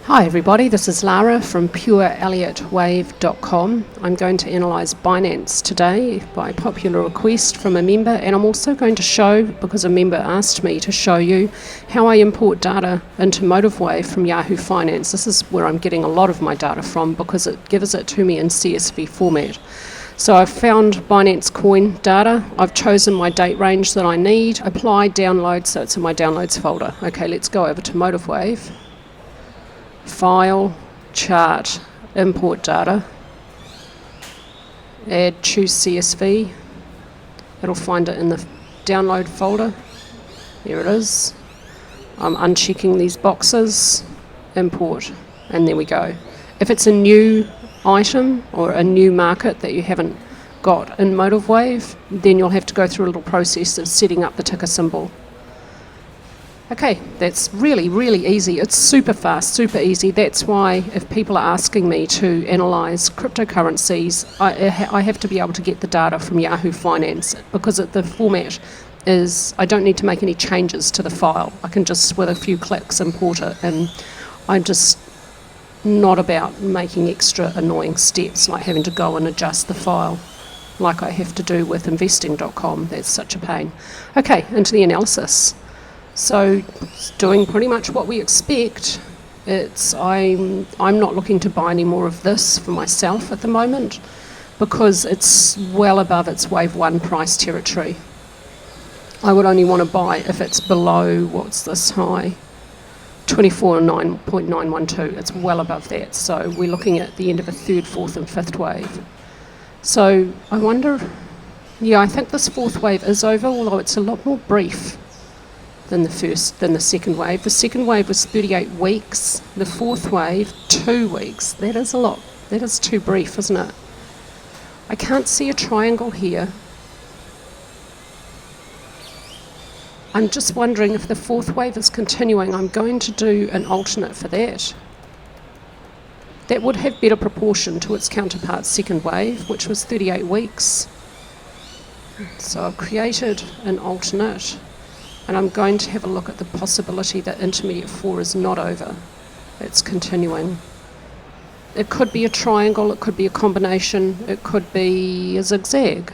Hi everybody, this is Lara from pureelliotwave.com. I'm going to analyse Binance today by popular request from a member, and I'm also going to show, because a member asked me to show you, how I import data into MotiveWave from Yahoo Finance. This is where I'm getting a lot of my data from because it gives it to me in CSV format. So I've found Binance coin data, I've chosen my date range that I need, apply, download, so it's in my downloads folder. Okay, let's go over to MotiveWave. File, chart, import data, add, choose CSV, it'll find it in the download folder, there it is. I'm unchecking these boxes, import, and there we go. If it's a new item or a new market that you haven't got in MotiveWave, then you'll have to go through a little process of setting up the ticker symbol. Okay, that's really, really easy. It's super fast, super easy. That's why if people are asking me to analyse cryptocurrencies, I have to be able to get the data from Yahoo Finance because the format is, I don't need to make any changes to the file. I can just, with a few clicks, import it, and I'm just not about making extra annoying steps like having to go and adjust the file like I have to do with investing.com. That's such a pain. Okay, into the analysis. So it's doing pretty much what we expect. I'm not looking to buy any more of this for myself at the moment because it's well above its wave 1 price territory. I would only want to buy if it's below, what's this high? 24.912. It's well above that. So we're looking at the end of a third, fourth and fifth wave. So I wonder, yeah, I think this fourth wave is over, although it's a lot more brief than the second wave. The second wave was 38 weeks. The fourth wave, 2 weeks. That is a lot. That is too brief, isn't it? I can't see a triangle here. I'm just wondering if the fourth wave is continuing. I'm going to do an alternate for that. That would have better proportion to its counterpart second wave, which was 38 weeks. So I've created an alternate. And I'm going to have a look at the possibility that intermediate 4 is not over. It's continuing. It could be a triangle, it could be a combination, it could be a zigzag.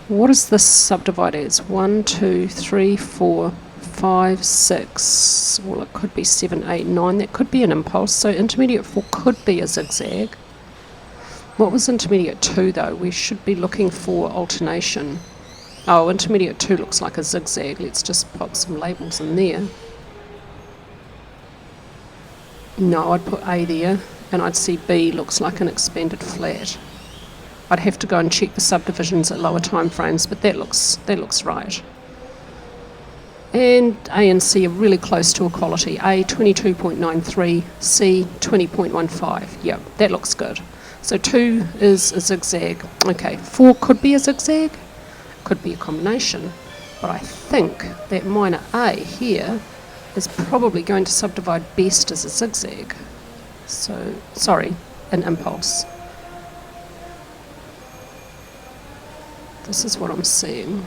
What is this subdivide as? 1, 2, 3, 4, 5, 6. Well, it could be 7, 8, 9. That could be an impulse. So intermediate 4 could be a zigzag. What was intermediate 2 though? We should be looking for alternation. Oh, intermediate 2 looks like a zigzag. Let's just pop some labels in there. No, I'd put A there, and I'd see B looks like an expanded flat. I'd have to go and check the subdivisions at lower time frames, but that looks right. And A and C are really close to equality. A 22.93, C 20.15. Yep, that looks good. So 2 is a zigzag. Okay, 4 could be a zigzag. Could be a combination, but I think that minor A here is probably going to subdivide best as a zigzag. So, sorry, an impulse. This is what I'm seeing.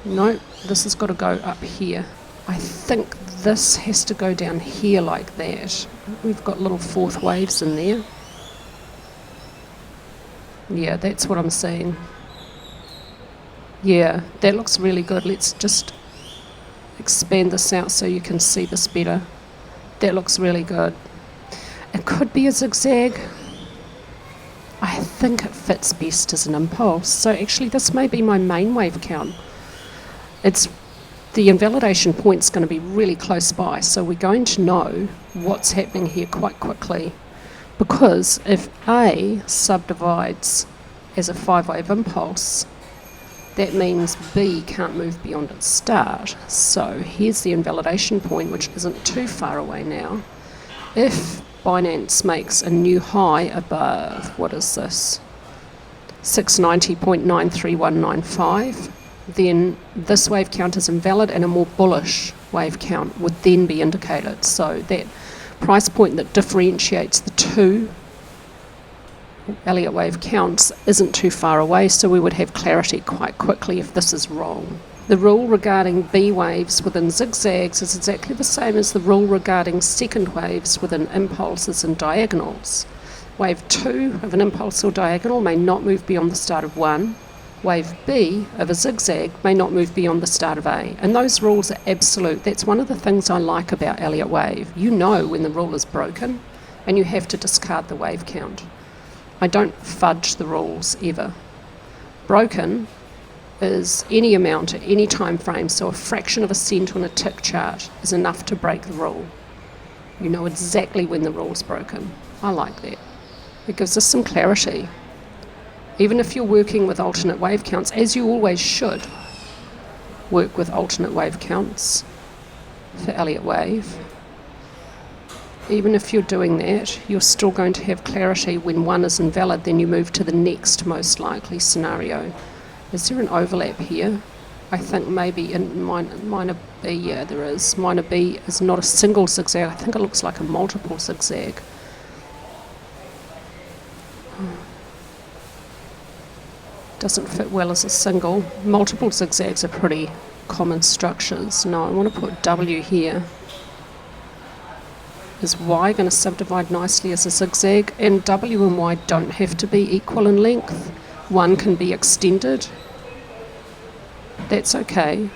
Nope, this has got to go up here. I think this has to go down here like that. We've got little fourth waves in there. Yeah, that's what I'm seeing. Yeah, that looks really good. Let's just expand this out so you can see this better. That looks really good. It could be a zigzag. I think it fits best as an impulse. So actually this may be my main wave count. The invalidation point's going to be really close by, so we're going to know what's happening here quite quickly. Because if A subdivides as a 5-wave impulse, that means B can't move beyond its start. So here's the invalidation point, which isn't too far away now. If Binance makes a new high above, what is this? 690.93195, then this wave count is invalid and a more bullish wave count would then be indicated. So that price point that differentiates the two Elliott wave counts isn't too far away, so we would have clarity quite quickly if this is wrong. The rule regarding B waves within zigzags is exactly the same as the rule regarding second waves within impulses and diagonals. Wave 2 of an impulse or diagonal may not move beyond the start of 1. Wave B of a zigzag may not move beyond the start of A. And those rules are absolute. That's one of the things I like about Elliott wave. You know when the rule is broken, and you have to discard the wave count. I don't fudge the rules ever. Broken is any amount at any time frame, so a fraction of a cent on a tick chart is enough to break the rule. You know exactly when the rule's broken. I like that. It gives us some clarity. Even if you're working with alternate wave counts, as you always should work with alternate wave counts for Elliott wave, even if you're doing that, you're still going to have clarity. When one is invalid, then you move to the next most likely scenario. Is there an overlap here? I think maybe in minor B, yeah, there is. Minor B is not a single zigzag. I think it looks like a multiple zigzag. Doesn't fit well as a single. Multiple zigzags are pretty common structures. No, I want to put W here. Is Y going to subdivide nicely as a zigzag? And W and Y don't have to be equal in length. One can be extended. That's okay.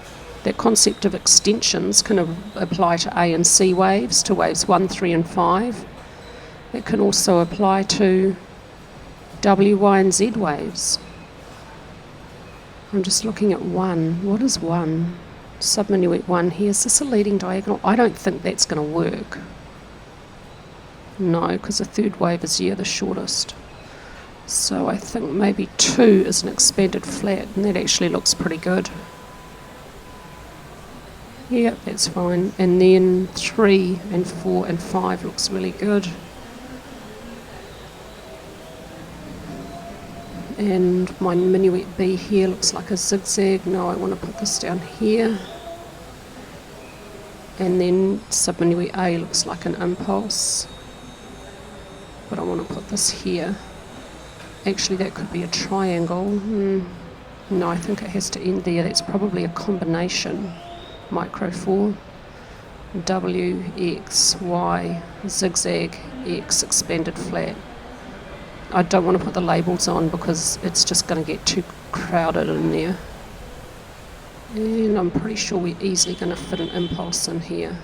That concept of extensions can apply to A and C waves, to waves 1, 3 and 5. It can also apply to W, Y and Z waves. I'm just looking at 1. What is 1? Subminuet 1 here. Is this a leading diagonal? I don't think that's going to work. No, because the third wave is, yeah, the shortest. So I think maybe 2 is an expanded flat, and that actually looks pretty good. Yep, that's fine. And then 3 and 4 and 5 looks really good. And my minuet B here looks like a zigzag. No, I want to put this down here. And then subminuet A looks like an impulse. But I want to put this here. Actually, that could be a triangle. No, I think it has to end there. That's probably a combination. Micro 4. W, X, Y, zigzag, X, expanded flat. I don't want to put the labels on because it's just going to get too crowded in there. And I'm pretty sure we're easily going to fit an impulse in here.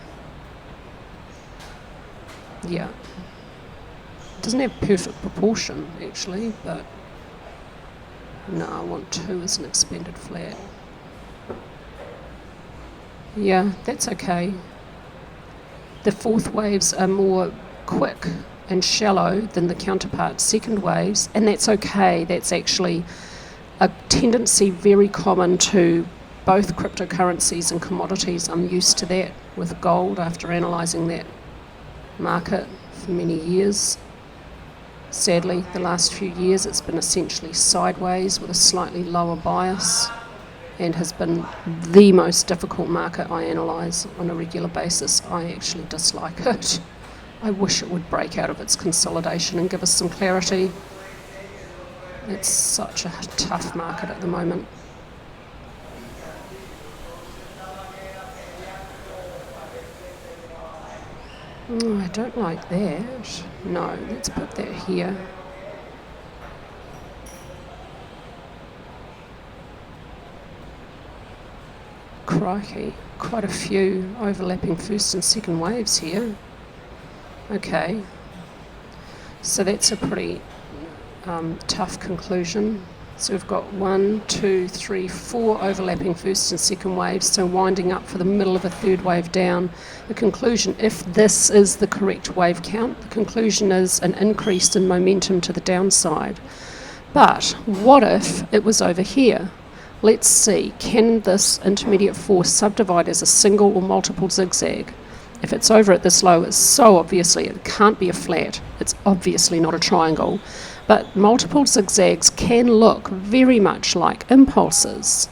Yeah. It doesn't have perfect proportion, actually, but no, I want 2 as an expanded flat. Yeah, that's okay. The fourth waves are more quick and shallow than the counterpart second waves, and that's okay. That's actually a tendency very common to both cryptocurrencies and commodities. I'm used to that with gold after analysing that market for many years. Sadly, the last few years it's been essentially sideways with a slightly lower bias and has been the most difficult market I analyse on a regular basis. I actually dislike it. I wish it would break out of its consolidation and give us some clarity. It's such a tough market at the moment. Oh, I don't like that. No, let's put that here. Crikey, quite a few overlapping first and second waves here. Okay, so that's a pretty tough conclusion. So we've got 1, 2, 3, 4 overlapping first and second waves, so winding up for the middle of a third wave down. The conclusion, if this is the correct wave count, the conclusion is an increase in momentum to the downside. But what if it was over here? Let's see, can this intermediate force subdivide as a single or multiple zigzag? If it's over at this low, it's so obviously it can't be a flat. It's obviously not a triangle. But multiple zigzags can look very much like impulses.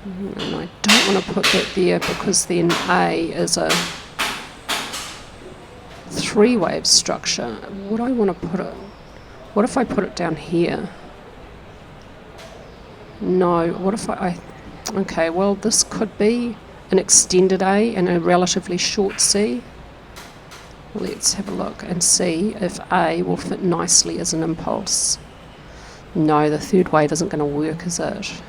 And I don't want to put that there because then A is a 3-wave structure. Would I want to put it? What if I put it down here? No, what if okay, well, this could be an extended A and a relatively short C. Let's have a look and see if A will fit nicely as an impulse. No, the third wave isn't going to work, is it?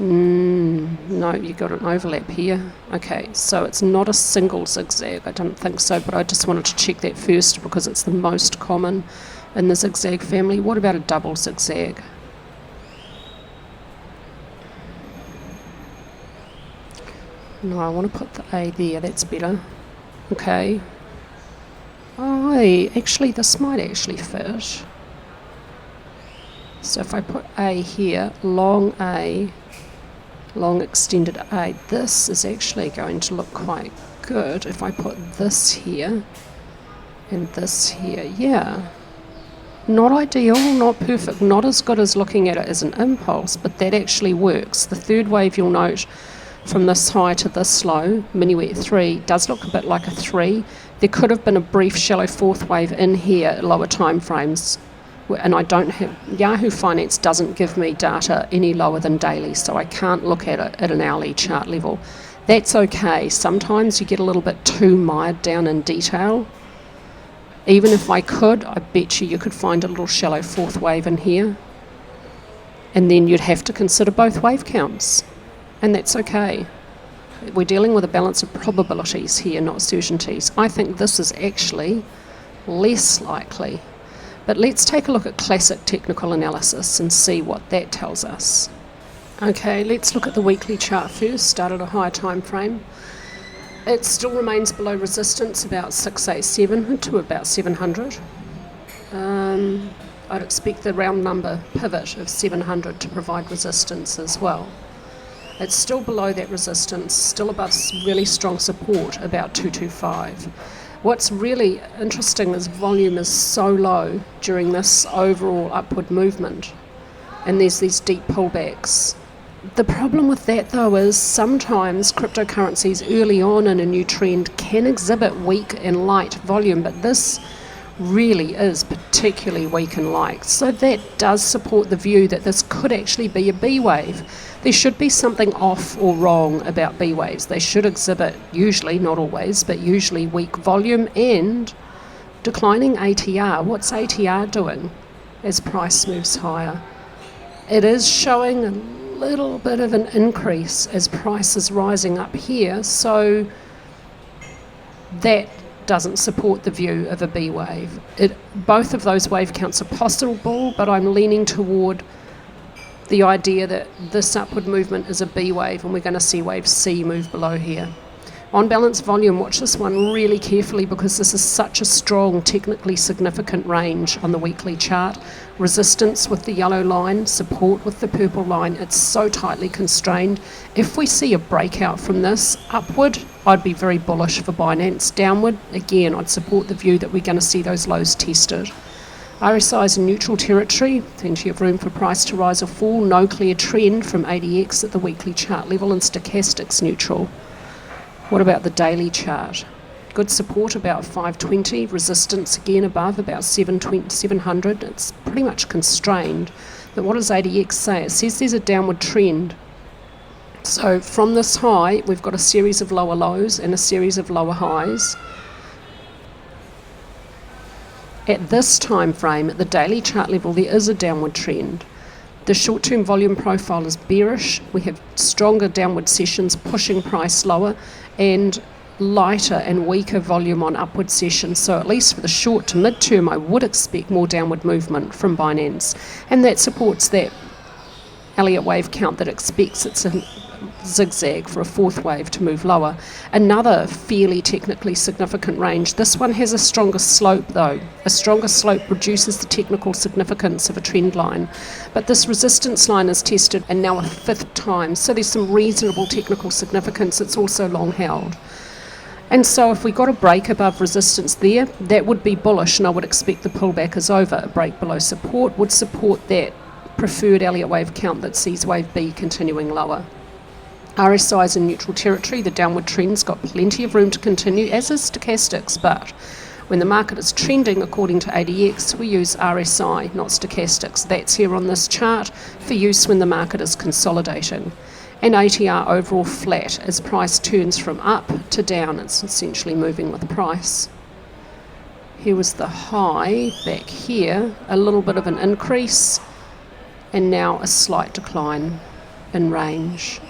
No, you've got an overlap here. Okay, so it's not a single zigzag. I don't think so, but I just wanted to check that first because it's the most common in the zigzag family. What about a double zigzag? No, I want to put the A there. That's better. Okay. Oh, actually, this might actually fit. So if I put A here, long A, long extended A, this is actually going to look quite good if I put this here and this here. Yeah. Not ideal, not perfect, not as good as looking at it as an impulse, but that actually works. The third wave, you'll note, from this high to this low, minuet 3, does look a bit like a 3. There could have been a brief shallow fourth wave in here at lower time frames, and I don't have, Yahoo Finance doesn't give me data any lower than daily, so I can't look at it at an hourly chart level. That's okay. Sometimes you get a little bit too mired down in detail. Even if I could, I bet you could find a little shallow fourth wave in here, and then you'd have to consider both wave counts, and that's okay. We're dealing with a balance of probabilities here, not certainties. I think this is actually less likely. But let's take a look at classic technical analysis and see what that tells us. Okay, let's look at the weekly chart first, start at a higher time frame. It still remains below resistance, about 687 to about 700. I'd expect the round number pivot of 700 to provide resistance as well. It's still below that resistance, still above really strong support, about 225. What's really interesting is volume is so low during this overall upward movement, and there's these deep pullbacks. The problem with that, though, is sometimes cryptocurrencies early on in a new trend can exhibit weak and light volume, but this really is particularly weak and light. So that does support the view that this could actually be a B wave. There should be something off or wrong about B waves. They should exhibit, usually, not always, but usually weak volume and declining ATR. What's ATR doing as price moves higher? It is showing a little bit of an increase as price is rising up here, so that doesn't support the view of a B wave. Both of those wave counts are possible, but I'm leaning toward the idea that this upward movement is a B wave and we're going to see wave C move below here. On balance volume, watch this one really carefully because this is such a strong, technically significant range on the weekly chart. Resistance with the yellow line, support with the purple line. It's so tightly constrained. If we see a breakout from this upward, I'd be very bullish for Binance. Downward, again, I'd support the view that we're going to see those lows tested. RSI is in neutral territory, plenty of room for price to rise or fall. No clear trend from ADX at the weekly chart level, and stochastics neutral. What about the daily chart? Good support about 520, resistance again above about 700. It's pretty much constrained. But what does ADX say? It says there's a downward trend. So from this high, we've got a series of lower lows and a series of lower highs. At this time frame, at the daily chart level, there is a downward trend. The short-term volume profile is bearish. We have stronger downward sessions pushing price lower and lighter and weaker volume on upward sessions. So at least for the short to mid-term, I would expect more downward movement from Binance. And that supports that Elliott wave count that expects it's a zigzag for a fourth wave to move lower. Another fairly technically significant range. This one has a stronger slope though. A stronger slope reduces the technical significance of a trend line. But this resistance line is tested and now a fifth time. So there's some reasonable technical significance. It's also long held. And so if we got a break above resistance there, that would be bullish, and I would expect the pullback is over. A break below support would support that preferred Elliott wave count that sees wave B continuing lower. RSI is in neutral territory. The downward trend's got plenty of room to continue, as is stochastics, but When the market is trending according to ADX, we use RSI, not stochastics. That's here on this chart for use when the market is consolidating. And ATR overall flat as price turns from up to down. It's essentially moving with the price. Here was the high back here, a little bit of an increase, and now a slight decline in range.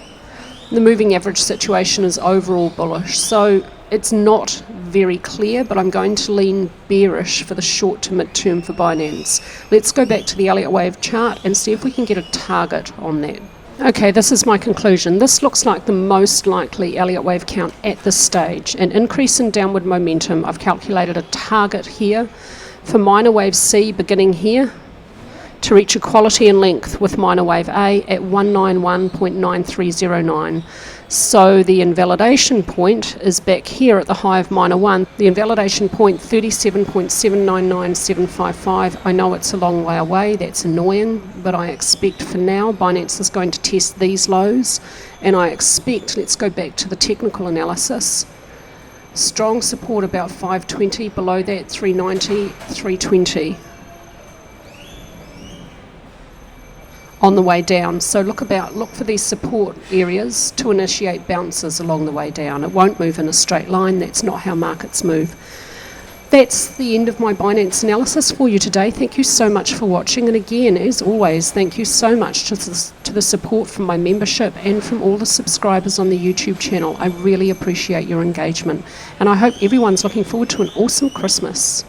The moving average situation is overall bullish, so it's not very clear, but I'm going to lean bearish for the short to mid-term for Binance. Let's go back to the Elliott wave chart and see if we can get a target on that. Okay, this is my conclusion. This looks like the most likely Elliott wave count at this stage. An increase in downward momentum. I've calculated a target here for minor wave C beginning here to reach equality in length with minor wave A at 191.9309. So the invalidation point is back here at the high of minor 1. The invalidation point 37.799755. I know it's a long way away, that's annoying, but I expect for now Binance is going to test these lows, and I expect, let's go back to the technical analysis, strong support about 520, below that 390, 320. On the way down. So look for these support areas to initiate bounces along the way down. It won't move in a straight line. That's not how markets move. That's the end of my Binance analysis for you today. Thank you so much for watching. And again, as always, thank you so much to the support from my membership and from all the subscribers on the YouTube channel. I really appreciate your engagement. And I hope everyone's looking forward to an awesome Christmas.